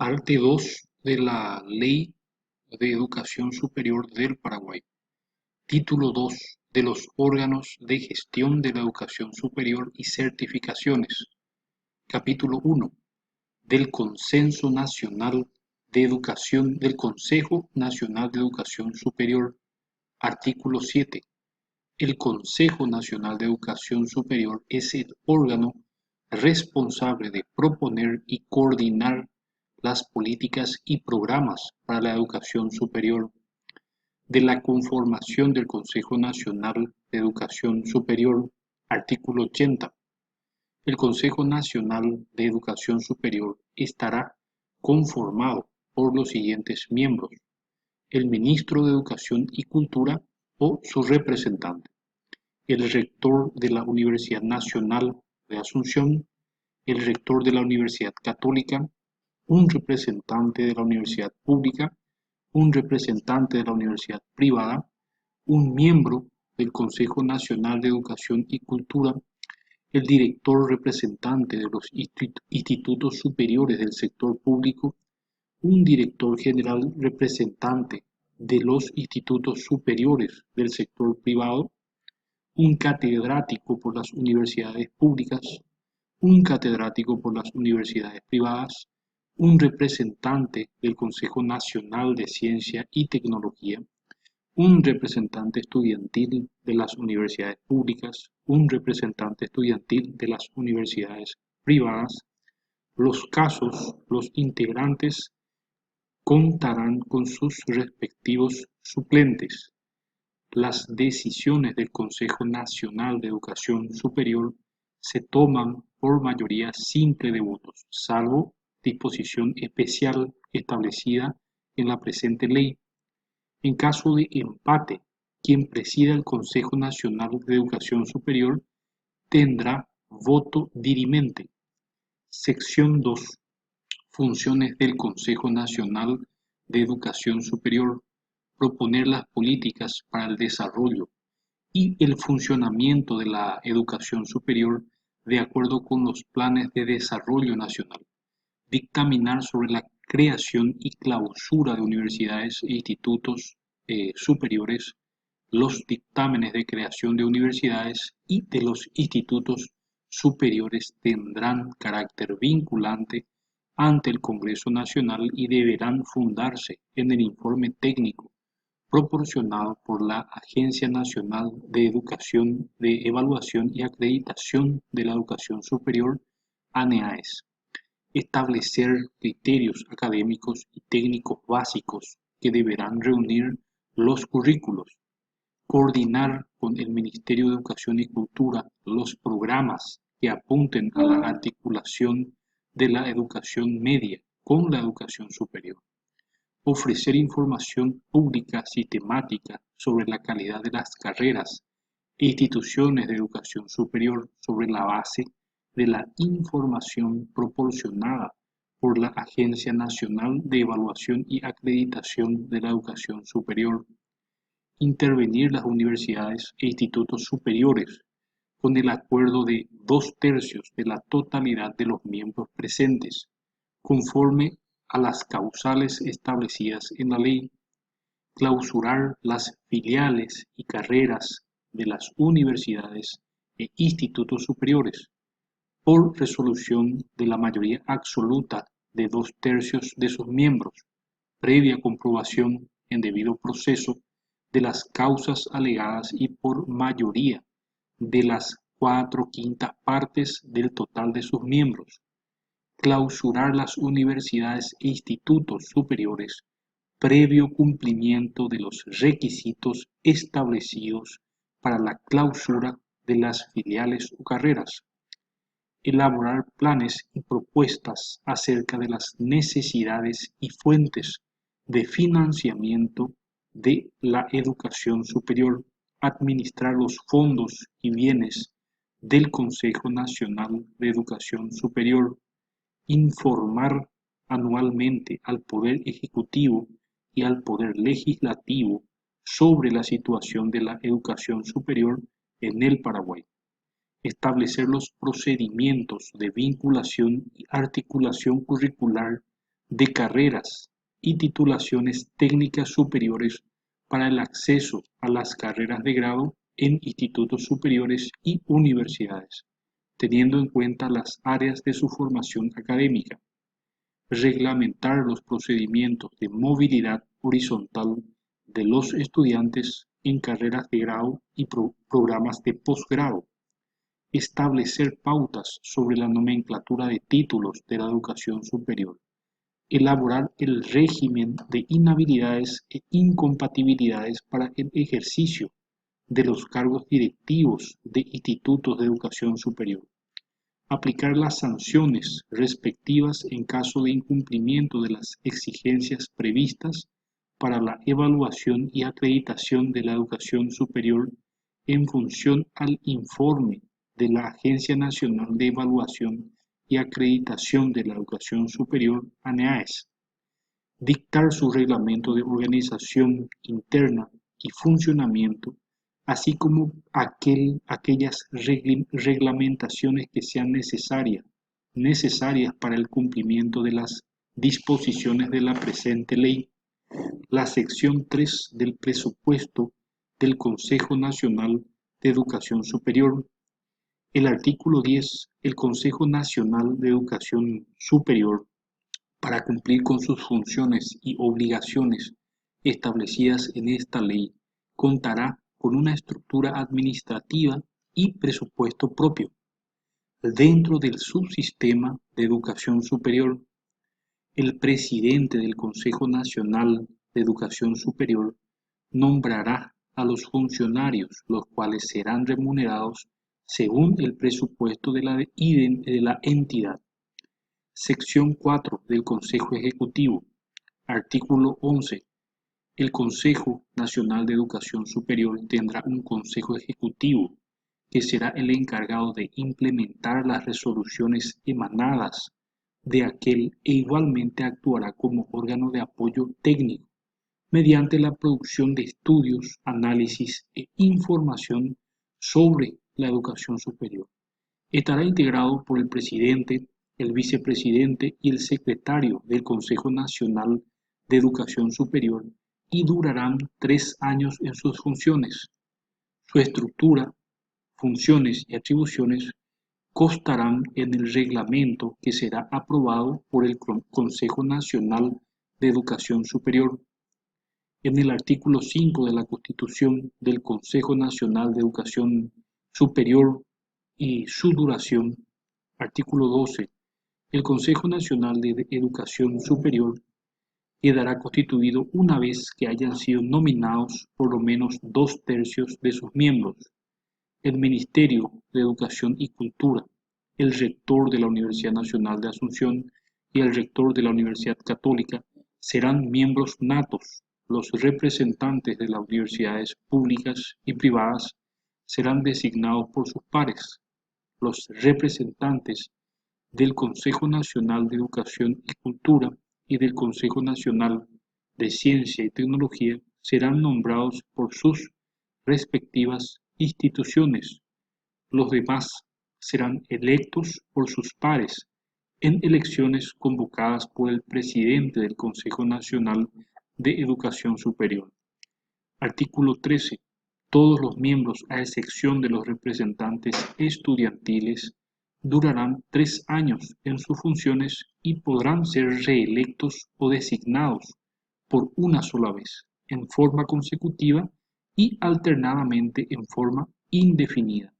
Parte 2 de la Ley de Educación Superior del Paraguay. Título 2 de los órganos de gestión de la educación superior y certificaciones. Capítulo 1 del Consenso Nacional de Educación del Consejo Nacional de Educación Superior. Artículo 7. El Consejo Nacional de Educación Superior es el órgano responsable de proponer y coordinar las políticas y programas para la educación superior. De la conformación del Consejo Nacional de Educación Superior, artículo 80. El Consejo Nacional de Educación Superior estará conformado por los siguientes miembros: el Ministro de Educación y Cultura o su representante, el rector de la Universidad Nacional de Asunción, el rector de la Universidad Católica, un representante de la universidad pública, un representante de la universidad privada, un miembro del Consejo Nacional de Educación y Cultura, el director representante de los institutos superiores del sector público, un director general representante de los institutos superiores del sector privado, un catedrático por las universidades públicas, un catedrático por las universidades privadas, un representante del Consejo Nacional de Ciencia y Tecnología, un representante estudiantil de las universidades públicas, un representante estudiantil de las universidades privadas. Los integrantes contarán con sus respectivos suplentes. Las decisiones del Consejo Nacional de Educación Superior se toman por mayoría simple de votos, salvo disposición especial establecida en la presente ley. En caso de empate, quien presida el Consejo Nacional de Educación Superior tendrá voto dirimente. Sección 2. Funciones del Consejo Nacional de Educación Superior: proponer las políticas para el desarrollo y el funcionamiento de la educación superior de acuerdo con los planes de desarrollo nacional, dictaminar sobre la creación y clausura de universidades e institutos superiores, los dictámenes de creación de universidades y de los institutos superiores tendrán carácter vinculante ante el Congreso Nacional y deberán fundarse en el informe técnico proporcionado por la Agencia Nacional de Educación de Evaluación y Acreditación de la Educación Superior, ANEAES. Establecer criterios académicos y técnicos básicos que deberán reunir los currículos, coordinar con el Ministerio de Educación y Cultura los programas que apunten a la articulación de la educación media con la educación superior, ofrecer información pública sistemática sobre la calidad de las carreras e instituciones de educación superior sobre la base de la información proporcionada por la Agencia Nacional de Evaluación y Acreditación de la Educación Superior, intervenir las universidades e institutos superiores con el acuerdo de 2/3 de la totalidad de los miembros presentes, conforme a las causales establecidas en la ley, clausurar las filiales y carreras de las universidades e institutos superiores, por resolución de la mayoría absoluta de 2/3 de sus miembros, previa comprobación en debido proceso de las causas alegadas y por mayoría de las 4/5 partes del total de sus miembros, clausurar las universidades e institutos superiores previo cumplimiento de los requisitos establecidos para la clausura de las filiales o carreras, elaborar planes y propuestas acerca de las necesidades y fuentes de financiamiento de la educación superior, administrar los fondos y bienes del Consejo Nacional de Educación Superior, informar anualmente al Poder Ejecutivo y al Poder Legislativo sobre la situación de la educación superior en el Paraguay, establecer los procedimientos de vinculación y articulación curricular de carreras y titulaciones técnicas superiores para el acceso a las carreras de grado en institutos superiores y universidades, teniendo en cuenta las áreas de su formación académica. Reglamentar los procedimientos de movilidad horizontal de los estudiantes en carreras de grado y programas de posgrado. Establecer pautas sobre la nomenclatura de títulos de la educación superior. Elaborar el régimen de inhabilidades e incompatibilidades para el ejercicio de los cargos directivos de institutos de educación superior. Aplicar las sanciones respectivas en caso de incumplimiento de las exigencias previstas para la evaluación y acreditación de la educación superior en función al informe de la Agencia Nacional de Evaluación y Acreditación de la Educación Superior, ANEAES. Dictar su reglamento de organización interna y funcionamiento, así como aquellas reglamentaciones que sean necesarias para el cumplimiento de las disposiciones de la presente ley. La sección 3 del presupuesto del Consejo Nacional de Educación Superior. El artículo 10. El Consejo Nacional de Educación Superior, para cumplir con sus funciones y obligaciones establecidas en esta ley, contará con una estructura administrativa y presupuesto propio. Dentro del subsistema de educación superior, el presidente del Consejo Nacional de Educación Superior nombrará a los funcionarios, los cuales serán remunerados según el presupuesto de la entidad. Sección 4 del Consejo Ejecutivo. Artículo 11. El Consejo Nacional de Educación Superior tendrá un Consejo Ejecutivo que será el encargado de implementar las resoluciones emanadas de aquel e igualmente actuará como órgano de apoyo técnico mediante la producción de estudios, análisis e información sobre la educación superior. Estará integrado por el presidente, el vicepresidente y el secretario del Consejo Nacional de Educación Superior y durarán 3 años en sus funciones. Su estructura, funciones y atribuciones constarán en el reglamento que será aprobado por el Consejo Nacional de Educación Superior. En el artículo 5 de la Constitución del Consejo Nacional de Educación Superior y su duración. Artículo 12. El Consejo Nacional de Educación Superior quedará constituido una vez que hayan sido nominados por lo menos 2/3 de sus miembros. El Ministerio de Educación y Cultura, el rector de la Universidad Nacional de Asunción y el rector de la Universidad Católica serán miembros natos. Los representantes de las universidades públicas y privadas serán designados por sus pares. Los representantes del Consejo Nacional de Educación y Cultura y del Consejo Nacional de Ciencia y Tecnología serán nombrados por sus respectivas instituciones. Los demás serán electos por sus pares en elecciones convocadas por el presidente del Consejo Nacional de Educación Superior. Artículo 13. Todos los miembros, a excepción de los representantes estudiantiles, durarán 3 años en sus funciones y podrán ser reelectos o designados por una sola vez, en forma consecutiva y alternadamente en forma indefinida.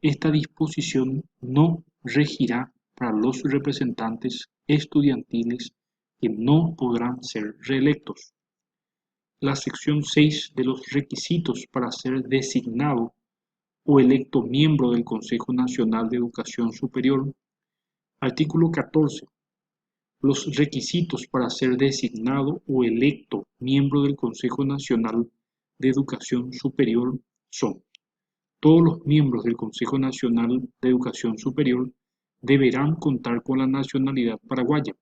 Esta disposición no regirá para los representantes estudiantiles que no podrán ser reelectos. La sección 6 de los requisitos para ser designado o electo miembro del Consejo Nacional de Educación Superior. Artículo 14. Los requisitos para ser designado o electo miembro del Consejo Nacional de Educación Superior son: todos los miembros del Consejo Nacional de Educación Superior deberán contar con la nacionalidad paraguaya.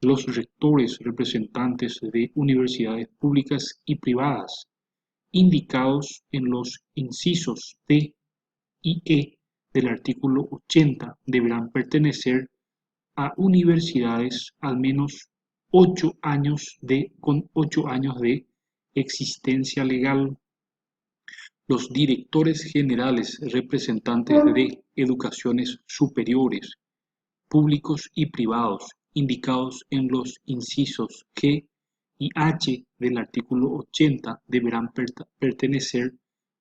Los rectores representantes de universidades públicas y privadas, indicados en los incisos D y E del artículo 80, deberán pertenecer a universidades al menos con 8 años de existencia legal. Los directores generales representantes de educaciones superiores, públicos y privados, indicados en los incisos G y H del artículo 80 deberán pertenecer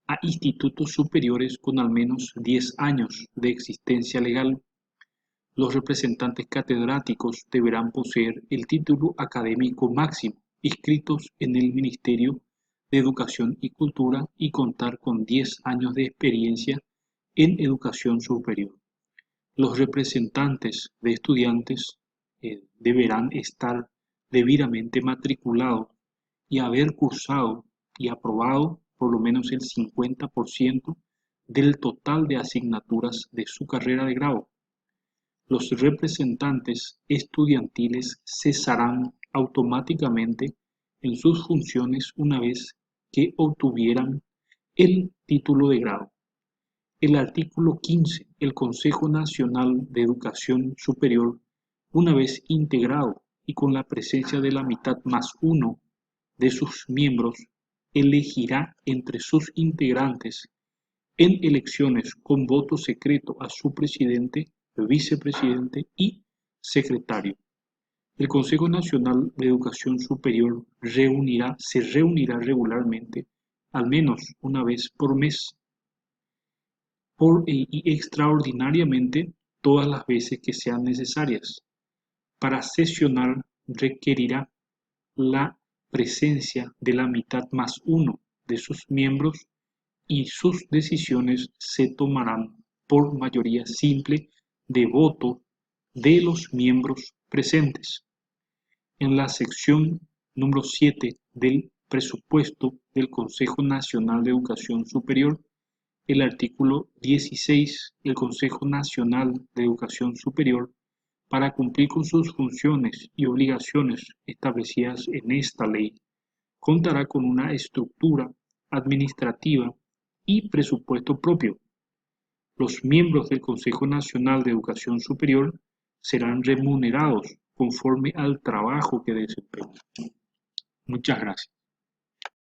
a institutos superiores con al menos 10 años de existencia legal. Los representantes catedráticos deberán poseer el título académico máximo inscritos en el Ministerio de Educación y Cultura y contar con 10 años de experiencia en educación superior. Los representantes de estudiantes deberán estar debidamente matriculados y haber cursado y aprobado por lo menos el 50% del total de asignaturas de su carrera de grado. Los representantes estudiantiles cesarán automáticamente en sus funciones una vez que obtuvieran el título de grado. El artículo 15. El Consejo Nacional de Educación Superior, una vez integrado y con la presencia de la mitad más uno de sus miembros, elegirá entre sus integrantes en elecciones con voto secreto a su presidente, vicepresidente y secretario. El Consejo Nacional de Educación Superior se reunirá regularmente, al menos una vez por mes, y extraordinariamente todas las veces que sean necesarias. Para sesionar requerirá la presencia de la mitad más uno de sus miembros y sus decisiones se tomarán por mayoría simple de voto de los miembros presentes. En la sección número 7 del presupuesto del Consejo Nacional de Educación Superior, el artículo 16, el Consejo Nacional de Educación Superior, para cumplir con sus funciones y obligaciones establecidas en esta ley, contará con una estructura administrativa y presupuesto propio. Los miembros del Consejo Nacional de Educación Superior serán remunerados conforme al trabajo que desempeñan. Muchas gracias.